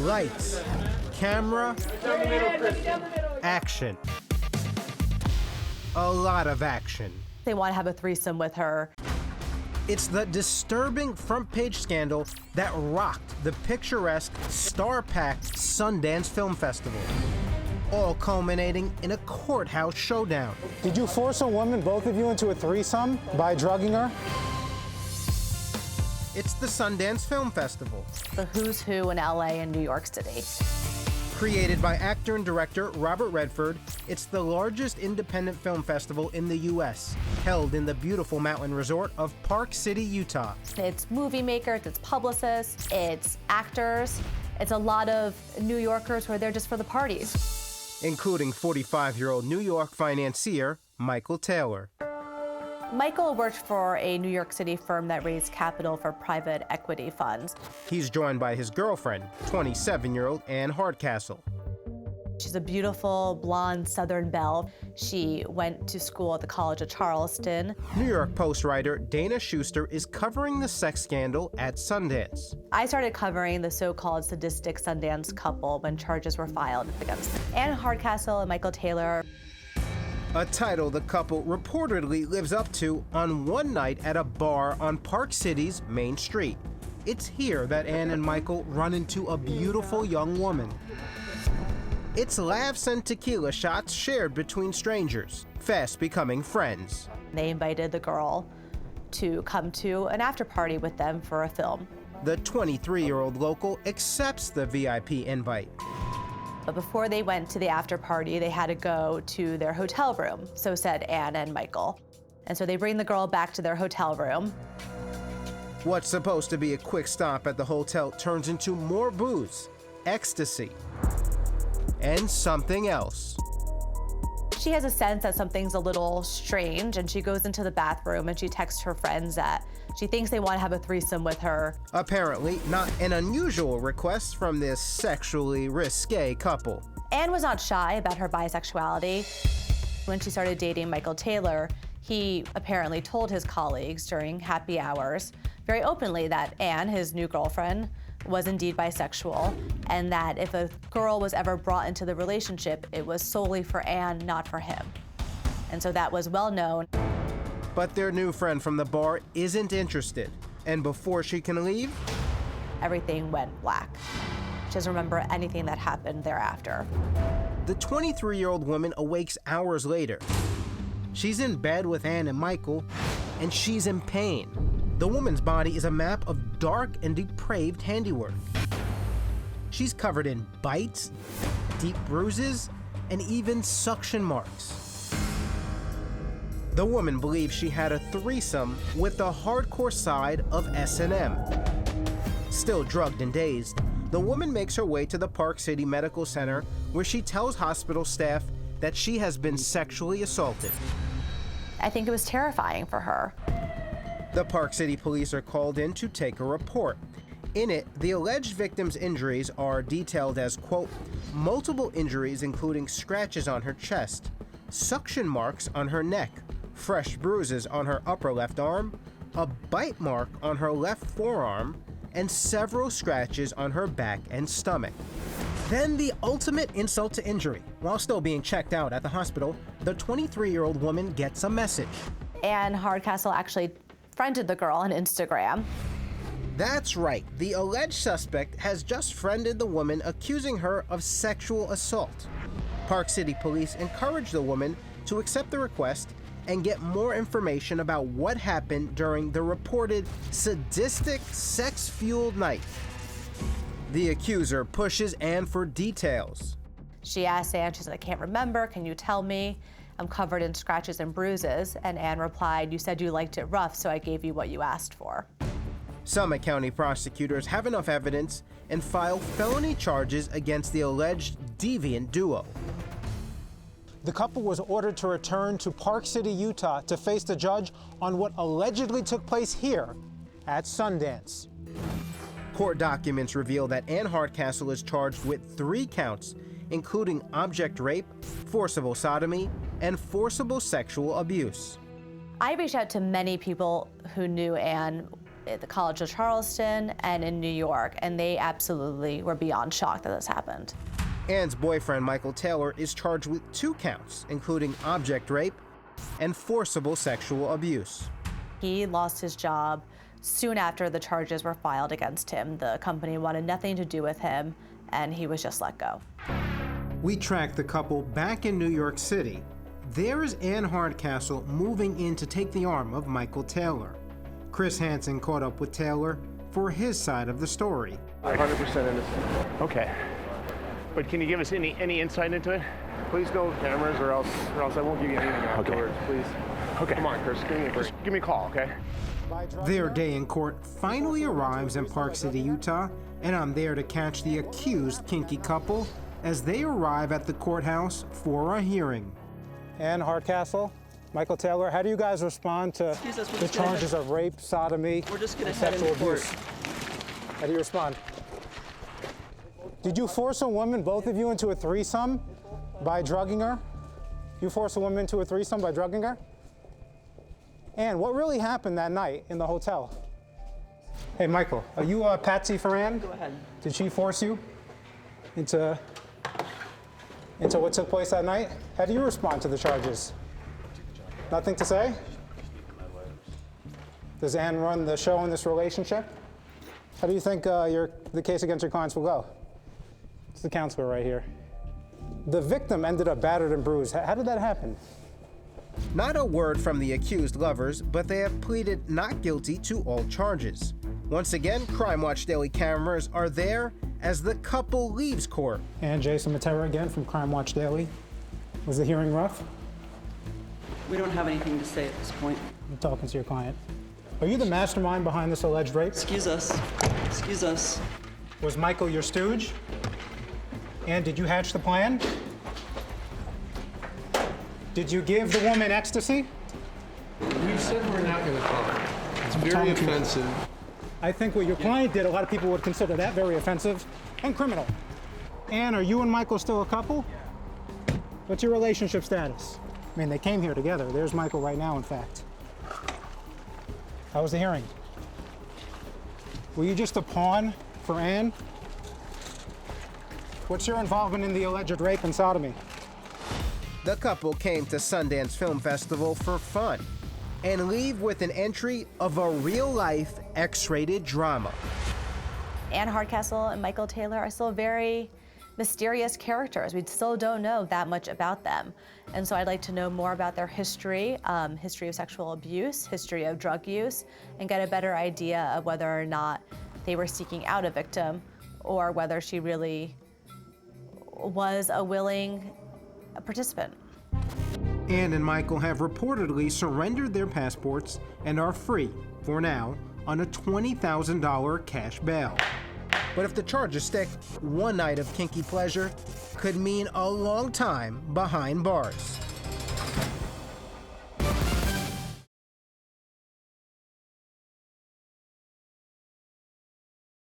Lights, camera, action. A lot of action. They want to have a threesome with her. It's the disturbing front-page scandal that rocked the picturesque, star-packed Sundance Film Festival, all culminating in a courthouse showdown. Did you force a woman, both of you, into a threesome by drugging her? It's the Sundance Film Festival. The who's who in LA and New York City. Created by actor and director Robert Redford, it's the largest independent film festival in the U.S., held in the beautiful mountain resort of Park City, Utah. It's movie makers, it's publicists, it's actors, it's a lot of New Yorkers who are there just for the parties. Including 45-year-old New York financier Michael Taylor. Michael worked for a New York City firm that raised capital for private equity funds. He's joined by his girlfriend, 27-year-old Anne Hardcastle. She's a beautiful, blonde Southern belle. She went to school at the College of Charleston. New York Post writer Dana Schuster is covering the sex scandal at Sundance. I started covering the so-called sadistic Sundance couple when charges were filed against them. Anne Hardcastle and Michael Taylor. A title the couple reportedly lives up to on one night at a bar on Park City's Main Street. It's here that Anne and Michael run into a beautiful young woman. It's laughs and tequila shots shared between strangers, fast becoming friends. They invited the girl to come to an after party with them for a film. The 23-year-old local accepts the VIP invite. But before they went to the after party, they had to go to their hotel room, so said Anne and Michael. And so they bring the girl back to their hotel room. What's supposed to be a quick stop at the hotel turns into more booze, ecstasy, and something else. She has a sense that something's a little strange, and she goes into the bathroom and she texts her friends that she thinks they want to have a threesome with her. Apparently, not an unusual request from this sexually risque couple. Anne was not shy about her bisexuality. When she started dating Michael Taylor, he apparently told his colleagues during happy hours very openly that Anne, his new girlfriend, was indeed bisexual, and that if a girl was ever brought into the relationship, it was solely for Anne, not for him. And so that was well known. But their new friend from the bar isn't interested, and before she can leave, everything went black. She doesn't remember anything that happened thereafter. The 23-year-old woman awakes hours later. She's in bed with Anne and Michael, and she's in pain. The woman's body is a map of dark and depraved handiwork. She's covered in bites, deep bruises, and even suction marks. The woman believes she had a threesome with the hardcore side of S&M. Still drugged and dazed, the woman makes her way to the Park City Medical Center, where she tells hospital staff that she has been sexually assaulted. I think it was terrifying for her. The Park City police are called in to take a report. In it, the alleged victim's injuries are detailed as, quote, multiple injuries including scratches on her chest, suction marks on her neck, fresh bruises on her upper left arm, a bite mark on her left forearm, and several scratches on her back and stomach. Then the ultimate insult to injury. While still being checked out at the hospital, the 23-year-old woman gets a message. Anne Hardcastle actually friended the girl on Instagram. That's right. The alleged suspect has just friended the woman, accusing her of sexual assault. Park City police encouraged the woman to accept the request and get more information about what happened during the reported sadistic, sex-fueled night. The accuser pushes Anne for details. She asked Anne, she said, I can't remember, can you tell me? I'm covered in scratches and bruises. And Anne replied, you said you liked it rough, so I gave you what you asked for. Summit County prosecutors have enough evidence and file felony charges against the alleged deviant duo. The couple was ordered to return to Park City, Utah to face the judge on what allegedly took place here at Sundance. Court documents reveal that Anne Hardcastle is charged with 3 counts, including object rape, forcible sodomy, and forcible sexual abuse. I reached out to many people who knew Anne at the College of Charleston and in New York, and they absolutely were beyond shocked that this happened. Ann's boyfriend, Michael Taylor, is charged with 2 counts, including object rape and forcible sexual abuse. He lost his job soon after the charges were filed against him. The company wanted nothing to do with him, and he was just let go. We tracked the couple back in New York City. There is Ann Hardcastle moving in to take the arm of Michael Taylor. Chris Hansen caught up with Taylor for his side of the story. 100% innocent. Okay. But can you give us any insight into it? Please no cameras or else I won't give you anything afterwards, please. Okay. Come on, Chris, give me a break. Give me a call, okay? Their day in court finally arrives in Park City, Utah, and I'm there to catch the accused kinky couple as they arrive at the courthouse for a hearing. Ann Hardcastle, Michael Taylor, how do you guys respond to the charges of rape, sodomy, and sexual abuse? How do you respond? Did you force a woman, both of you, into a threesome by drugging her? You forced a woman into a threesome by drugging her? Ann, what really happened that night in the hotel? Hey, Michael, are you a patsy for Ann? Go ahead. Did she force you into what took place that night? How do you respond to the charges? Nothing to say? Does Ann run the show in this relationship? How do you think the case against your clients will go? It's the counselor right here. The victim ended up battered and bruised. How did that happen? Not a word from the accused lovers, but they have pleaded not guilty to all charges. Once again, Crime Watch Daily cameras are there as the couple leaves court. And Jason Matera again from Crime Watch Daily. Was the hearing rough? We don't have anything to say at this point. I'm talking to your client. Are you the mastermind behind this alleged rape? Excuse us. Excuse us. Was Michael your stooge? And did you hatch the plan? Did you give the woman ecstasy? We said we're not going to talk. It's very offensive. I think what your client did, a lot of people would consider that very offensive and criminal. Ann, are you and Michael still a couple? What's your relationship status? I mean, they came here together. There's Michael right now, in fact. How was the hearing? Were you just a pawn for Ann? What's your involvement in the alleged rape and sodomy? The couple came to Sundance Film Festival for fun and leave with an entry of a real-life X-rated drama. Ann Hardcastle and Michael Taylor are still very mysterious characters. We still don't know that much about them. And so I'd like to know more about their history, history of sexual abuse, history of drug use, and get a better idea of whether or not they were seeking out a victim or whether she really was a willing participant. Ann and Michael have reportedly surrendered their passports and are free, for now, on a $20,000 cash bail. But if the charges stick, one night of kinky pleasure could mean a long time behind bars.